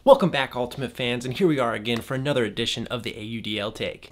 Welcome back, Ultimate fans, and here we are again for another edition of the AUDL Take.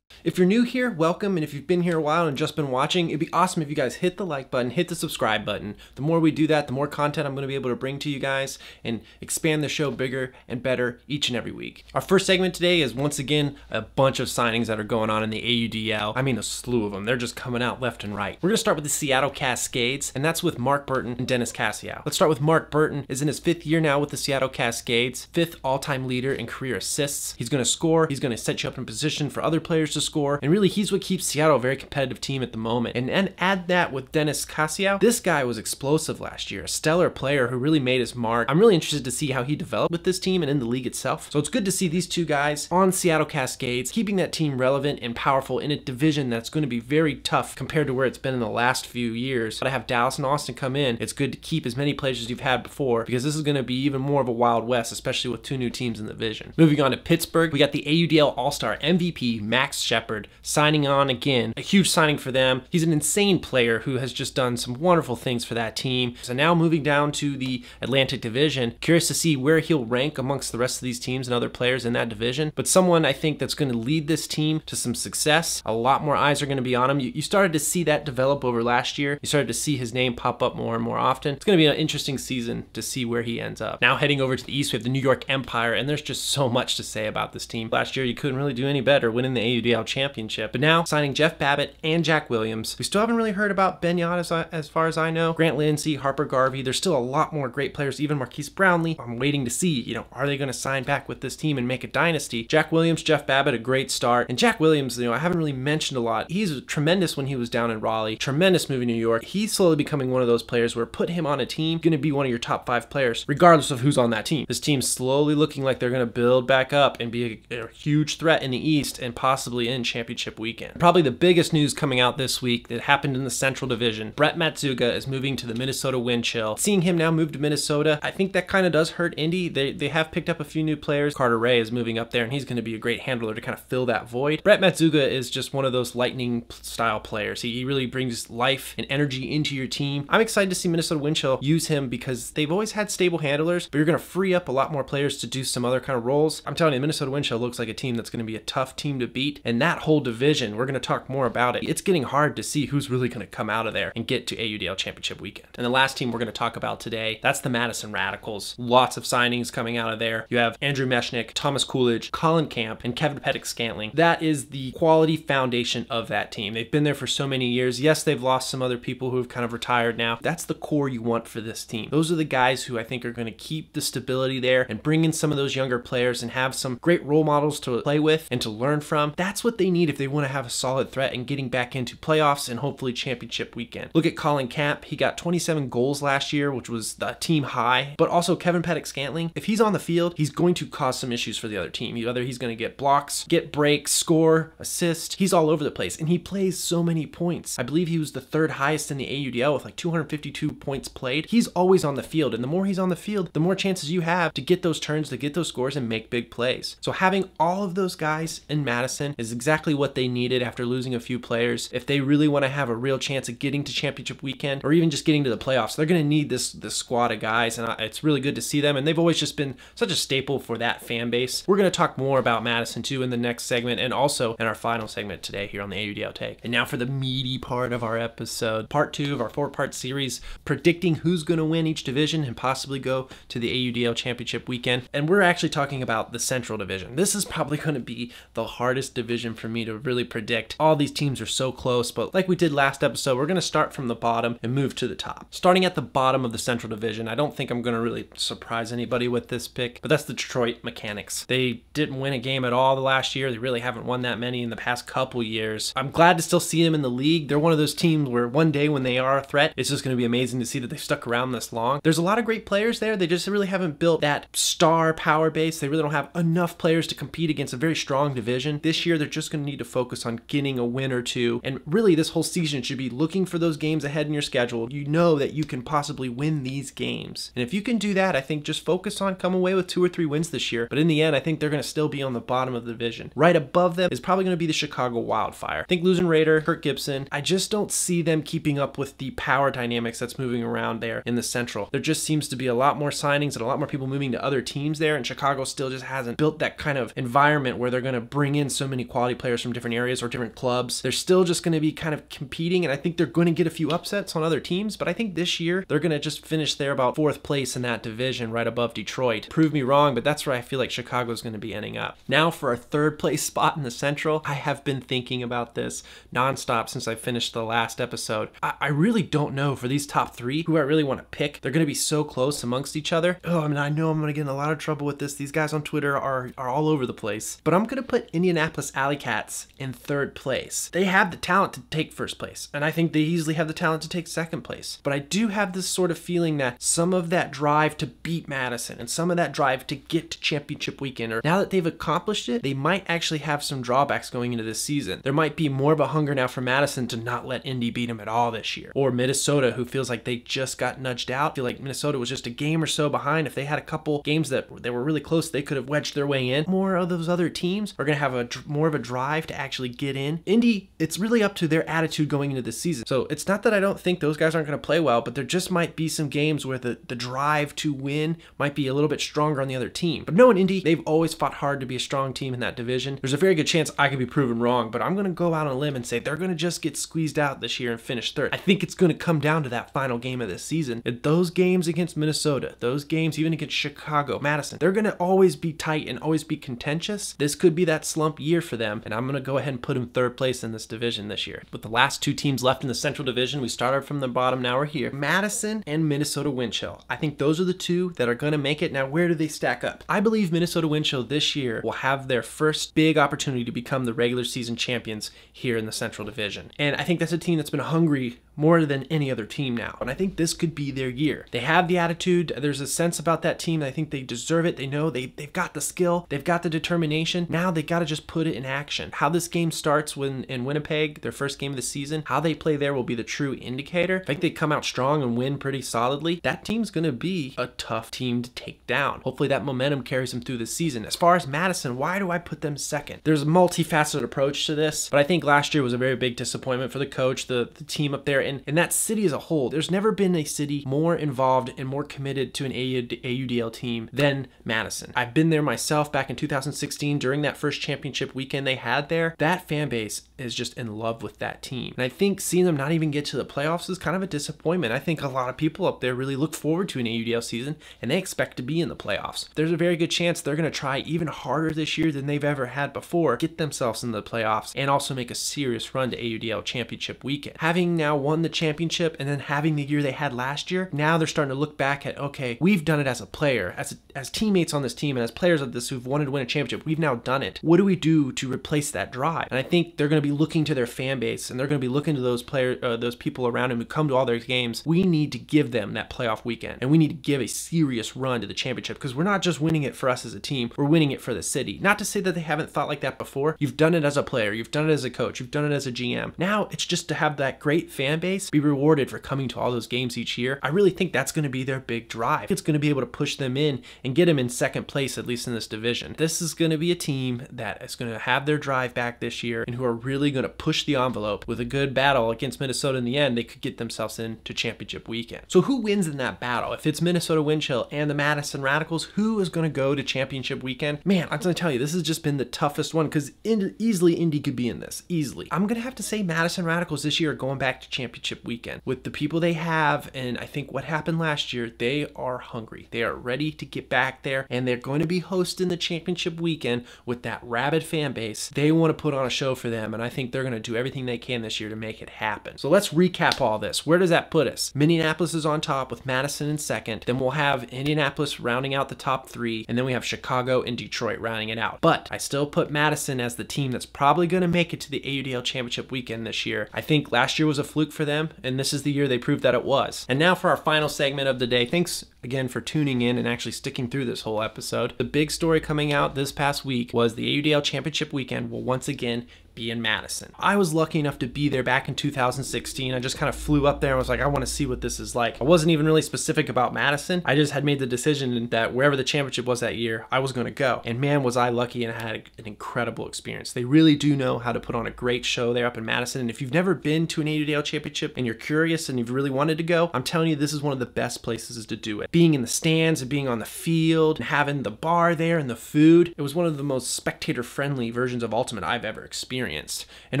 If you're new here, welcome, and if you've been here a while and just been watching, it'd be awesome if you guys hit the like button, hit the subscribe button. The more we do that, the more content I'm going to be able to bring to you guys and expand the show bigger and better each and every week. Our first segment today is once again a bunch of signings that are going on in the AUDL. I mean a slew of them. They're just coming out left and right. We're going to start with the Seattle Cascades, and that's with Mark Burton and Dennis Cassiow. Let's start with Mark Burton. Is in his 5th year now with the Seattle Cascades, 5th all-time leader in career assists. He's going to score. He's going to set you up in position for other players to score, and really he's what keeps Seattle a very competitive team at the moment. And add that with Dennis Cassiow. This guy was explosive last year, a stellar player who really made his mark. I'm really interested to see how he developed with this team and in the league itself. So it's good to see these two guys on Seattle Cascades, keeping that team relevant and powerful in a division that's going to be very tough compared to where it's been in the last few years. But I have Dallas and Austin come in. It's good to keep as many players as you've had before, because this is going to be even more of a Wild West, especially with 2 new teams in the division. Moving on to Pittsburgh, we got the AUDL All-Star MVP Max Shepard signing on again. A huge signing for them. He's an insane player who has just done some wonderful things for that team. So now moving down to the Atlantic Division, curious to see where he'll rank amongst the rest of these teams and other players in that division. But someone I think that's going to lead this team to some success. A lot more eyes are going to be on him. You started to see that develop over last year. You started to see his name pop up more and more often. It's going to be an interesting season to see where he ends up. Now heading over to the East, we have the New York Empire, and there's just so much to say about this team. Last year, you couldn't really do any better winning the AUDL championship. But now signing Jeff Babbitt and Jack Williams. We still haven't really heard about Ben Yard as far as I know. Grant Lindsey, Harper Garvey. There's still a lot more great players, even Marquise Brownlee. I'm waiting to see, are they going to sign back with this team and make a dynasty? Jack Williams, Jeff Babbitt, a great start. And Jack Williams, I haven't really mentioned a lot. He's tremendous when he was down in Raleigh. Tremendous moving to New York. He's slowly becoming one of those players where put him on a team, going to be one of your top 5 players, regardless of who's on that team. This team's slowly looking like they're going to build back up and be a huge threat in the East and possibly in championship weekend. Probably the biggest news coming out this week that happened in the Central Division. Brett Matsuga is moving to the Minnesota Wind Chill. Seeing him now move to Minnesota, I think that kind of does hurt Indy. They have picked up a few new players. Carter Ray is moving up there, and he's going to be a great handler to kind of fill that void. Brett Matsuga is just one of those lightning style players. He really brings life and energy into your team. I'm excited to see Minnesota Wind Chill use him because they've always had stable handlers, but you're going to free up a lot more players to do some other kind of roles. I'm telling you, Minnesota Wind Chill looks like a team that's going to be a tough team to beat, and that whole division, we're going to talk more about it. It's getting hard to see who's really going to come out of there and get to AUDL Championship weekend. And the last team we're going to talk about today, that's the Madison Radicals. Lots of signings coming out of there. You have Andrew Meshnick, Thomas Coolidge, Colin Camp, and Kevin Pettit-Scantling. That is the quality foundation of that team. They've been there for so many years. Yes, they've lost some other people who have kind of retired now. That's the core you want for this team. Those are the guys who I think are going to keep the stability there and bring in some of those younger players and have some great role models to play with and to learn from. That's what they need if they want to have a solid threat and getting back into playoffs and hopefully championship weekend. Look at Colin Camp. He got 27 goals last year, which was the team high. But also Kevin Pettit-Scantling, if he's on the field, he's going to cause some issues for the other team. Either he's going to get blocks, get breaks, score, assist. He's all over the place, and he plays so many points. I believe he was the 3rd highest in the AUDL with like 252 points played. He's always on the field, and the more he's on the field, the more chances you have to get those turns, to get those scores, and make big plays. So having all of those guys in Madison is exactly what they needed after losing a few players. If they really want to have a real chance of getting to championship weekend or even just getting to the playoffs, they're going to need this squad of guys, and it's really good to see them, and they've always just been such a staple for that fan base. We're going to talk more about Madison too in the next segment and also in our final segment today here on the AUDL Take. And now for the meaty part of our episode, part 2 of our 4-part series, predicting who's going to win each division and possibly go to the AUDL championship weekend. And we're actually talking about the Central Division. This is probably going to be the hardest division for me to really predict. All these teams are so close, but like we did last episode, we're going to start from the bottom and move to the top. Starting at the bottom of the Central Division, I don't think I'm going to really surprise anybody with this pick, but that's the Detroit Mechanics. They didn't win a game at all the last year. They really haven't won that many in the past couple years. I'm glad to still see them in the league. They're one of those teams where one day when they are a threat, it's just going to be amazing to see that they've stuck around this long. There's a lot of great players there. They just really haven't built that star power base. They really don't have enough players to compete against a very strong division. This year, they're just just going to need to focus on getting a win or two. And really, this whole season should be looking for those games ahead in your schedule. You know that you can possibly win these games. And if you can do that, I think just focus on come away with 2 or 3 wins this year. But in the end, I think they're going to still be on the bottom of the division. Right above them is probably going to be the Chicago Wildfire. I think losing Raider, Kirk Gibson, I just don't see them keeping up with the power dynamics that's moving around there in the Central. There just seems to be a lot more signings and a lot more people moving to other teams there, and Chicago still just hasn't built that kind of environment where they're going to bring in so many quality players from different areas or different clubs. They're still just going to be kind of competing, and I think they're going to get a few upsets on other teams, but I think this year they're going to just finish there about 4th place in that division right above Detroit. Prove me wrong, but that's where I feel like Chicago's going to be ending up. Now for our 3rd place spot in the Central, I have been thinking about this nonstop since I finished the last episode. I really don't know for these top 3 who I really want to pick. They're going to be so close amongst each other. Oh, I mean, I know I'm going to get in a lot of trouble with this. These guys on Twitter are all over the place, but I'm going to put Indianapolis Alley Cats in 3rd place. They have the talent to take 1st place, and I think they easily have the talent to take 2nd place. But I do have this sort of feeling that some of that drive to beat Madison and some of that drive to get to championship weekend, or now that they've accomplished it, they might actually have some drawbacks going into this season. There might be more of a hunger now for Madison to not let Indy beat them at all this year. Or Minnesota, who feels like they just got nudged out. I feel like Minnesota was just a game or so behind. If they had a couple games that they were really close, they could have wedged their way in. More of those other teams are going to have more of a drive to actually get in. Indy, it's really up to their attitude going into this season. So it's not that I don't think those guys aren't going to play well, but there just might be some games where the drive to win might be a little bit stronger on the other team. But knowing Indy, they've always fought hard to be a strong team in that division. There's a very good chance I could be proven wrong, but I'm going to go out on a limb and say they're going to just get squeezed out this year and finish 3rd. I think it's going to come down to that final game of this season. And those games against Minnesota, those games even against Chicago, Madison, they're going to always be tight and always be contentious. This could be that slump year for them, and I'm going to go ahead and put them 3rd place in this division this year. With the last 2 teams left in the Central Division, we started from the bottom, now we're here. Madison and Minnesota Wind Chill. I think those are the 2 that are going to make it. Now, where do they stack up? I believe Minnesota Wind Chill this year will have their first big opportunity to become the regular season champions here in the Central Division. And I think that's a team that's been hungry more than any other team now. And I think this could be their year. They have the attitude. There's a sense about that team. I think they deserve it. They know they've got the skill. They've got the determination. Now they got to just put it in action. How this game starts in Winnipeg, their first game of the season, how they play there will be the true indicator. If I think they come out strong and win pretty solidly, that team's going to be a tough team to take down. Hopefully that momentum carries them through the season. As far as Madison, why do I put them 2nd? There's a multifaceted approach to this, but I think last year was a very big disappointment for the coach, the team up there, and that city as a whole. There's never been a city more involved and more committed to an AUDL team than Madison. I've been there myself back in 2016 during that first championship weekend they had there. That fan base is just in love with that team. And I think seeing them not even get to the playoffs is kind of a disappointment. I think a lot of people up there really look forward to an AUDL season and they expect to be in the playoffs. There's a very good chance they're going to try even harder this year than they've ever had before, get themselves in the playoffs, and also make a serious run to AUDL championship weekend. Having now won the championship and then having the year they had last year, now they're starting to look back at, okay, we've done it as a player, as teammates on this team, and as players of this who've wanted to win a championship. We've now done it. What do we do to replace that drive? And I think they're going to be looking to their fan base, and they're going to be looking to those players, those people around them who come to all their games. We need to give them that playoff weekend, and we need to give a serious run to the championship, because we're not just winning it for us as a team, we're winning it for the city. Not to say that they haven't thought like that before. You've done it as a player, you've done it as a coach, you've done it as a GM. Now it's just to have that great fan base be rewarded for coming to all those games each year. I really think that's going to be their big drive. It's going to be able to push them in and get them in second place, at least in this division. This is going to be a team that is going to have their drive back this year and who are really going to push the envelope. With a good battle against Minnesota in the end, they could get themselves into championship weekend. So who wins in that battle? If it's Minnesota Wind Chill and the Madison Radicals, who is going to go to championship weekend? Man, I'm going to tell you, this has just been the toughest one, because easily Indy could be in this. Easily. I'm going to have to say Madison Radicals this year are going back to championship weekend. With the people they have, and I think what happened last year, they are hungry. They are ready to get back there, and they're going to be hosting the championship weekend with that rabid fan base. They want to put on a show for them, and I think they're going to do everything they can this year to make it happen. So let's recap all this. Where does that put us? Minneapolis is on top with Madison in second. Then we'll have Indianapolis rounding out the top three, and then we have Chicago and Detroit rounding it out. But I still put Madison as the team that's probably going to make it to the AUDL championship weekend this year. I think last year was a fluke for for them, and this is the year they proved that it was. And now for our final segment of the day. Thanks again for tuning in and actually sticking through this whole episode. The big story coming out this past week was the AUDL Championship weekend will once again be in Madison. I was lucky enough to be there back in 2016. I just kind of flew up there and was like, I want to see what this is like. I wasn't even really specific about Madison. I just had made the decision that wherever the championship was that year, I was going to go. And man, was I lucky, and I had an incredible experience. They really do know how to put on a great show there up in Madison. And if you've never been to an AUDL championship and you're curious and you've really wanted to go, I'm telling you, this is one of the best places to do it. Being in the stands and being on the field and having the bar there and the food, it was one of the most spectator-friendly versions of Ultimate I've ever experienced. And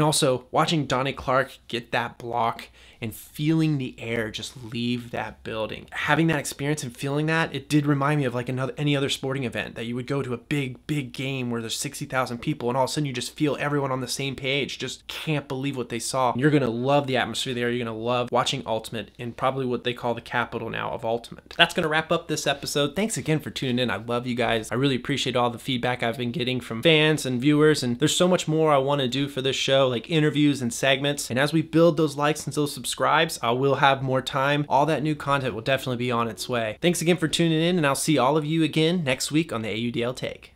also watching Donnie Clark get that block and feeling the air just leave that building. Having that experience and feeling that, it did remind me of like any other sporting event that you would go to a big game where there's 60,000 people and all of a sudden you just feel everyone on the same page. Just can't believe what they saw. And you're gonna love the atmosphere there. You're gonna love watching Ultimate in probably what they call the capital now of Ultimate. That's gonna wrap up this episode. Thanks again for tuning in. I love you guys. I really appreciate all the feedback I've been getting from fans and viewers, and there's so much more I wanna do for this show, like interviews and segments. And as we build those likes and those subscribes, I will have more time. All that new content will definitely be on its way. Thanks again for tuning in, and I'll see all of you again next week on the AUDL Take.